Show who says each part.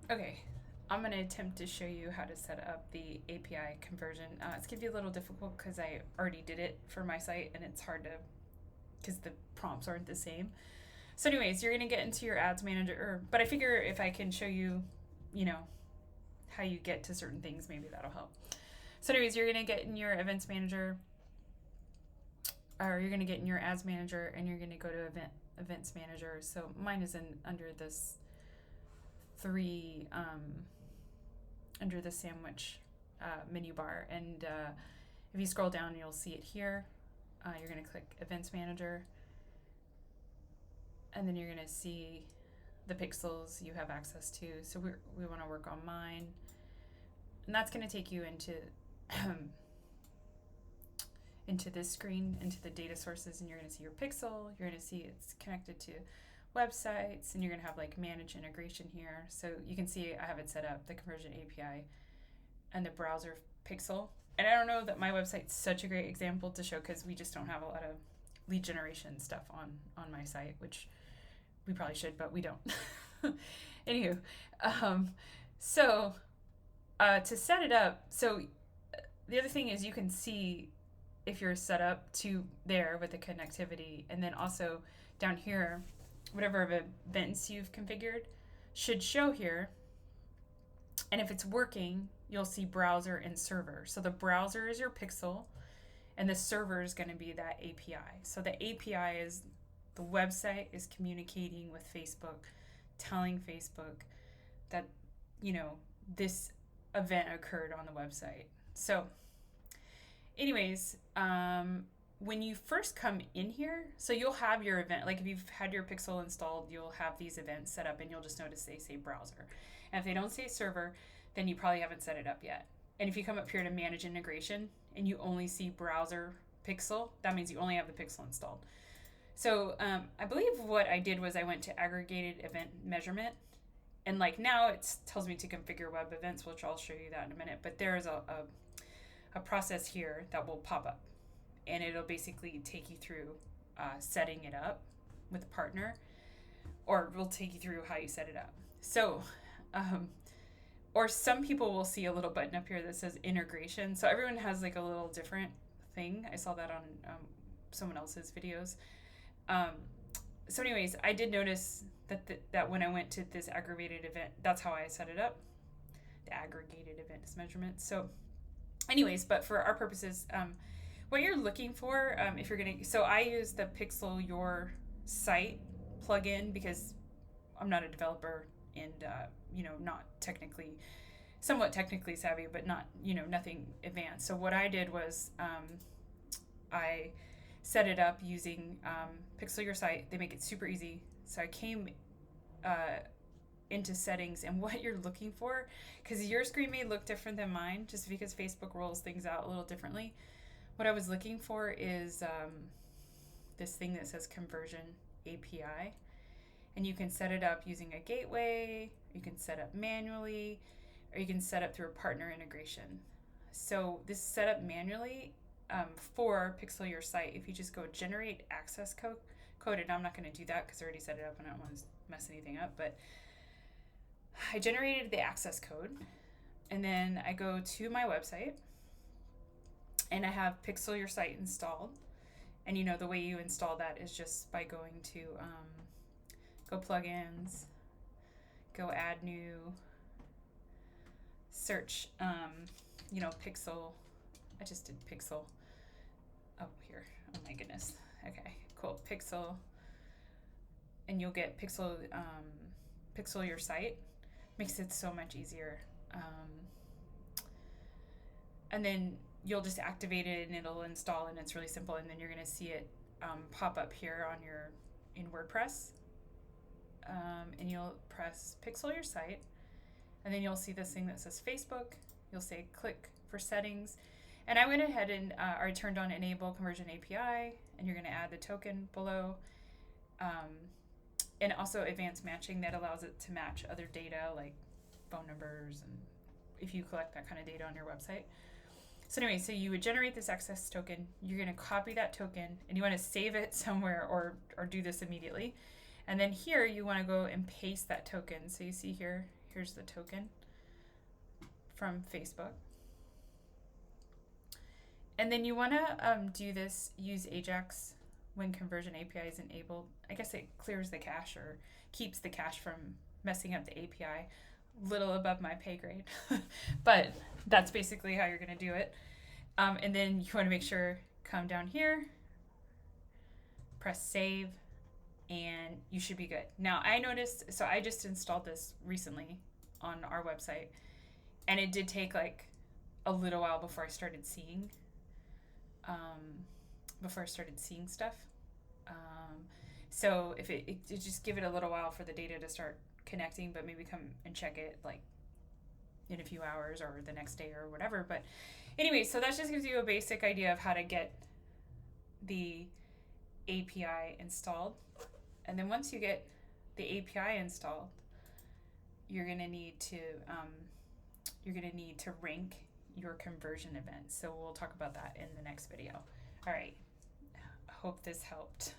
Speaker 1: Okay, I'm going to attempt to show you how to set up the API conversion. It's going to be a little difficult because I already did it for my site and it's hard to, because the prompts aren't the same. So anyways, you're going to get into your ads manager, but I figure if I can show you, you know, how you get to certain things, maybe that'll help. So anyways, you're going to get in your events manager, or you're going to get in your ads manager and you're going to go to events manager. So mine is under this three, under the sandwich menu bar. And if you scroll down, you'll see it here. You're going to click Events Manager. And then you're going to see the pixels you have access to. So we want to work on mine. And that's going to take you into this screen, into the data sources, and you're going to see your pixel. You're going to see it's connected to websites, and you're going to have like manage integration here. So you can see I have it set up, the conversion API and the browser pixel. And I don't know that my website's such a great example to show because we just don't have a lot of lead generation stuff on my site, which we probably should, but we don't. Anywho, so to set it up, so the other thing is you can see if you're set up to there with the connectivity, and then also down here, whatever events you've configured should show here. And if it's working, you'll see browser and server. So the browser is your pixel, and the server is going to be that API. So the API is the website is communicating with Facebook, telling Facebook that, you know, this event occurred on the website. So anyways, when you first come in here, so you'll have your event, like if you've had your pixel installed, you'll have these events set up and you'll just notice they say browser. And if they don't say server, then you probably haven't set it up yet. And if you come up here to manage integration and you only see browser pixel, that means you only have the pixel installed. So I believe what I did was I went to aggregated event measurement, and like now it tells me to configure web events, which I'll show you that in a minute. But there is a process here that will pop up, and it'll basically take you through setting it up with a partner, or we'll take you through how you set it up. So, or some people will see a little button up here that says integration. So everyone has like a little different thing. I saw that on someone else's videos. So anyways, I did notice that when I went to this aggregated event, that's how I set it up. The aggregated events measurement. So anyways, but for our purposes, what you're looking for, if you're going to, so I use the PixelYourSite plugin because I'm not a developer and, not somewhat technically savvy, but not, nothing advanced. So what I did was I set it up using PixelYourSite. They make it super easy. So I came into settings, and what you're looking for, because your screen may look different than mine just because Facebook rolls things out a little differently. What I was looking for is this thing that says conversion API, and you can set it up using a gateway, you can set up manually, or you can set up through a partner integration. So this is set up manually for PixelYourSite. If you just go generate access code, and I'm not going to do that because I already set it up and I don't want to mess anything up, but I generated the access code, and then I go to my website and I have PixelYourSite installed. And the way you install that is just by going to go plugins, go add new, search Pixel. I just did Pixel. Oh, here. Oh my goodness. Okay, cool. Pixel. And you'll get PixelYourSite. Makes it so much easier. And then you'll just activate it and it'll install, and it's really simple. And then you're going to see it pop up here in WordPress. And you'll press PixelYourSite, and then you'll see this thing that says Facebook. You'll say click for settings. And I went ahead and I turned on enable conversion API, and you're going to add the token below. And also advanced matching that allows it to match other data like phone numbers, and if you collect that kind of data on your website. So anyway, so you would generate this access token. You're going to copy that token, and you want to save it somewhere or do this immediately. And then here you want to go and paste that token. So you see here Here's the token from Facebook. And then you want to do this, use Ajax when conversion API is enabled. I guess it clears the cache or keeps the cache from messing up the API. Little above my pay grade, but that's basically how you're going to do it. And then you want to make sure, come down here, press save, and you should be good. Now I noticed, so I just installed this recently on our website, and it did take like a little while before I started seeing stuff. So if it just give it a little while for the data to start connecting, but maybe come and check it like in a few hours or the next day or whatever. But anyway, so that just gives you a basic idea of how to get the API installed. And then once you get the API installed, you're gonna need to rank your conversion events. So we'll talk about that in the next video. All right, hope this helped.